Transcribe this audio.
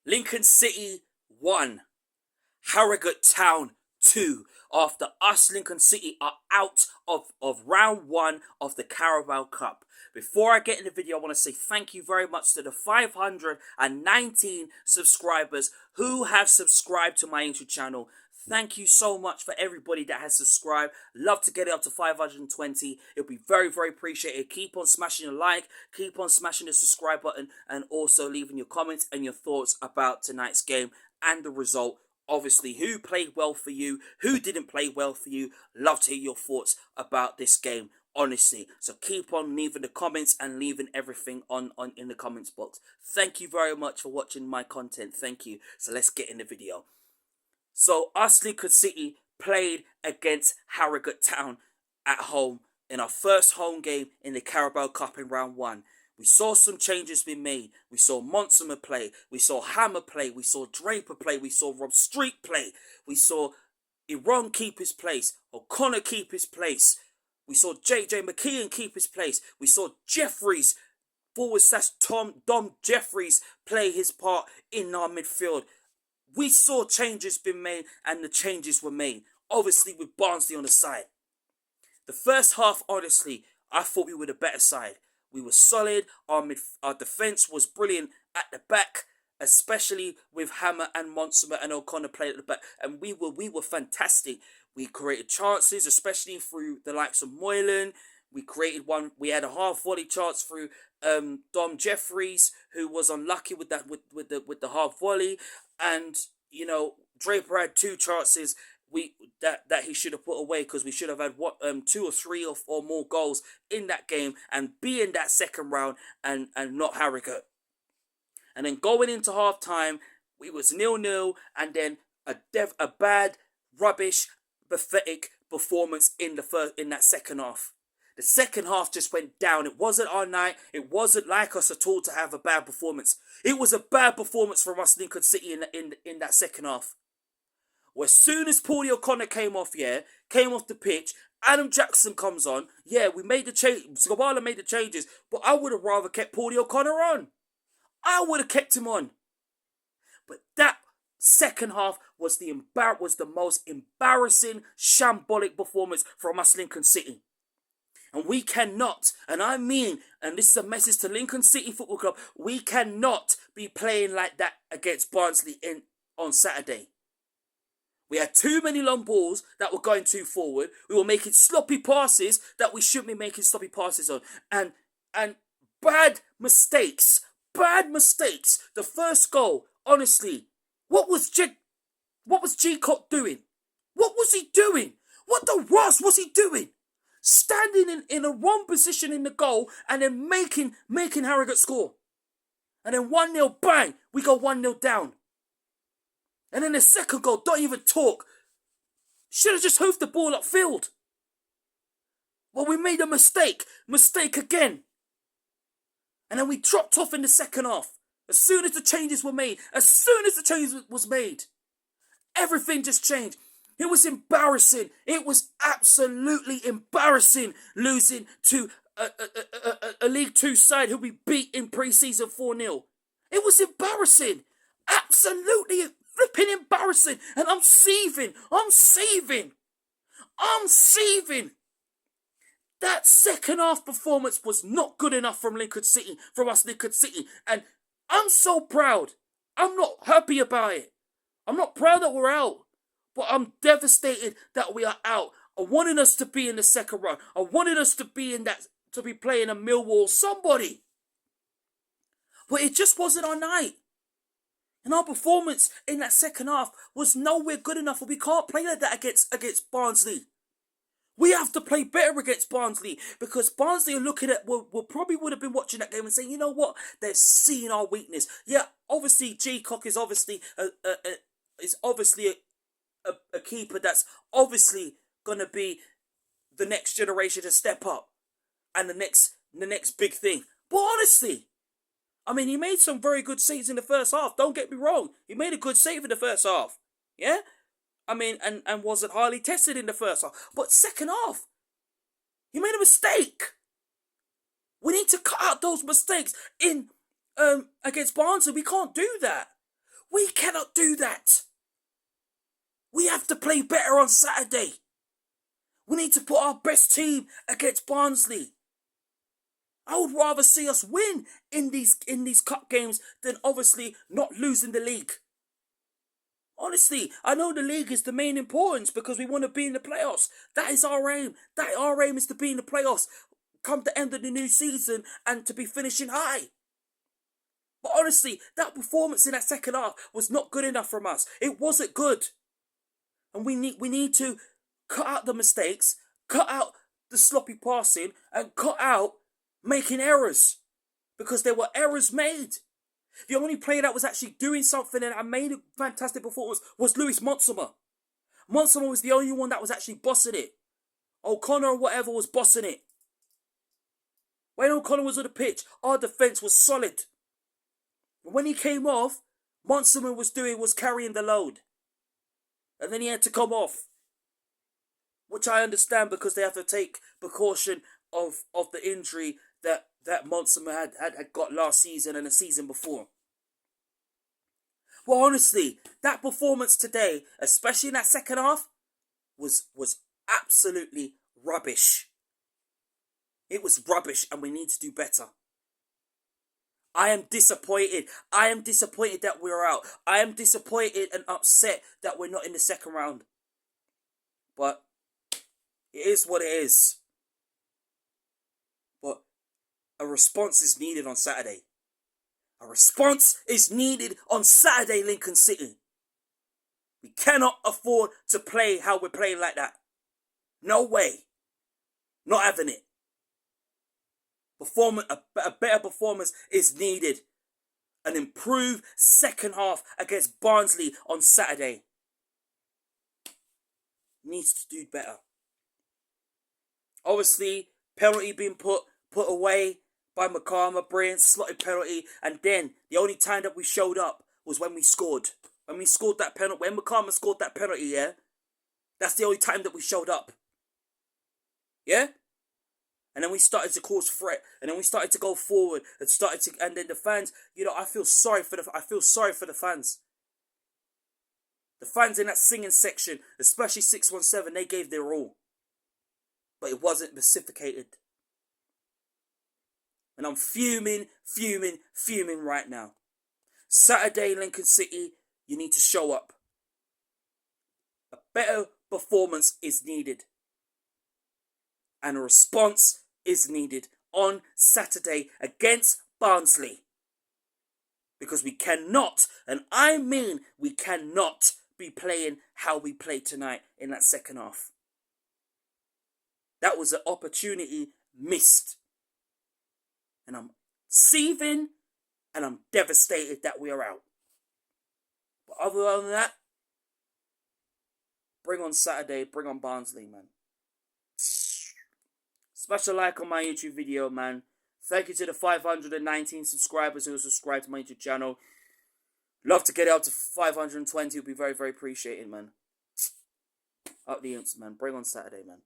Lincoln City 1, Harrogate Town 2. After us, Lincoln City are out of round 1 of the Carabao Cup. Before I get in the video, I want to say thank you very much to the 519 subscribers who have subscribed to my YouTube channel. Thank you so much for everybody that has subscribed. Love to get it up to 520. It'll be very, very appreciated. Keep on smashing the like, keep on smashing the subscribe button, and also leaving your comments and your thoughts about tonight's game and the result. Obviously, who played well for you, who didn't play well for you. Love to hear your thoughts about this game, honestly. So keep on leaving the comments and leaving everything on in the comments box. Thank you very much for watching my content. Thank you. So let's get in the video. So us, Lincoln City, played against Harrogate Town at home in our first home game in the Carabao Cup in round 1. We saw some changes being made. We saw Monsomer play. We saw Hammer play. We saw Draper play. We saw Rob Street play. We saw Iran keep his place. O'Connor keep his place. We saw JJ McKeon keep his place. We saw Jeffries, Dom Jeffries, play his part in our midfield. We saw changes being made, and the changes were made. Obviously, with Barnsley on the side. The first half, honestly, I thought we were the better side. We were solid. Our defence was brilliant at the back, especially with Hammer and Monsomer and O'Connor playing at the back. And we were fantastic. We created chances, especially through the likes of Moylan. We created one. We had a half volley chance through Dom Jeffries, who was unlucky with that with the half volley, and you know Draper had 2 chances that he should have put away, because we should have had 2 or 3 or more goals in that game and be in that second round and not Harrogate. And then going into half time, we was 0-0, and then a bad, rubbish, pathetic performance in that second half. The second half just went down. It wasn't our night. It wasn't like us at all to have a bad performance. It was a bad performance from us, Lincoln City, in that second half. Well, as soon as Paulie O'Connor came off the pitch, Adam Jackson comes on. Yeah, we made the change. Skabala made the changes, but I would have rather kept Paulie O'Connor on. I would have kept him on. But that second half was the most embarrassing, shambolic performance from us, Lincoln City. And we cannot, and I mean, and this is a message to Lincoln City Football Club, we cannot be playing like that against Barnsley on Saturday. We had too many long balls that were going too forward. We were making sloppy passes that we shouldn't be making sloppy passes on. And bad mistakes. The first goal, honestly, what was G-Cott doing? What was he doing? What the Ross was he doing? Standing in a wrong position in the goal and then making Harrogate score. And then 1-0, bang, we go 1-0 down. And then the second goal, don't even talk. Should have just hoofed the ball upfield. Well, we made a mistake again. And then we dropped off in the second half. As soon as the changes were made, everything just changed. It was embarrassing. It was absolutely embarrassing losing to a League 2 side who we beat in pre-season 4-0. It was embarrassing. Absolutely flipping embarrassing. And I'm seething. That second half performance was not good enough from us Lincoln City. And I'm so proud. I'm not happy about it. I'm not proud that we're out. But I'm devastated that we are out. I wanted us to be in the second round. I wanted us to be playing a Millwall, somebody. But it just wasn't our night. And our performance in that second half was nowhere good enough. We can't play like that against Barnsley. We have to play better against Barnsley, because Barnsley are looking at, probably would have been watching that game and saying, you know what, they're seeing our weakness. Yeah, obviously G-Cock is obviously a keeper that's obviously going to be the next generation to step up and the next big thing. But honestly, I mean, he made some very good saves in the first half. Don't get me wrong. He made a good save in the first half. Yeah? I mean, and wasn't highly tested in the first half. But second half, he made a mistake. We need to cut out those mistakes against Barnsley. We can't do that. We cannot do that. We have to play better on Saturday. We need to put our best team against Barnsley. I would rather see us win in these cup games than obviously not losing the league. Honestly, I know the league is the main importance because we want to be in the playoffs. That is our aim. Our aim is to be in the playoffs come the end of the new season and to be finishing high. But honestly, that performance in that second half was not good enough from us. It wasn't good. And we need to cut out the mistakes, cut out the sloppy passing, and cut out making errors. Because there were errors made. The only player that was actually doing something and made a fantastic performance was Lewis Montsomer. Montsomer was the only one that was actually bossing it. O'Connor or whatever was bossing it. When O'Connor was on the pitch, our defence was solid. But when he came off, Montsomer was carrying the load. And then he had to come off. Which I understand because they have to take precaution of the injury that Montsomer had got last season and the season before. Well, honestly, that performance today, especially in that second half, was absolutely rubbish. It was rubbish and we need to do better. I am disappointed. I am disappointed that we're out. I am disappointed and upset that we're not in the second round. But it is what it is. But a response is needed on Saturday. A response is needed on Saturday, Lincoln City. We cannot afford to play how we're playing like that. No way. Not having it. A better performance is needed. An improved second half against Barnsley on Saturday. Needs to do better. Obviously, penalty being put away by McCarmer, brilliant slotted penalty, and then the only time that we showed up was when we scored. When we scored that penalty, when McCarmer scored that penalty, yeah, that's the only time that we showed up. Yeah? And then we started to cause threat, and then we started to go forward, and then the fans, I feel sorry for the fans. The fans in that singing section, especially 617, they gave their all. But it wasn't reciprocated. And I'm fuming right now. Saturday, Lincoln City, you need to show up. A better performance is needed. And a response is needed on Saturday against Barnsley. Because we cannot, and I mean we cannot, be playing how we played tonight in that second half. That was an opportunity missed. And I'm seething and I'm devastated that we are out. But other than that, bring on Saturday, bring on Barnsley, man. Smash a like on my YouTube video, man. Thank you to the 519 subscribers who subscribed to my YouTube channel. Love to get it up to 520. It would be very, very appreciated, man. Up the Imps, man. Bring on Saturday, man.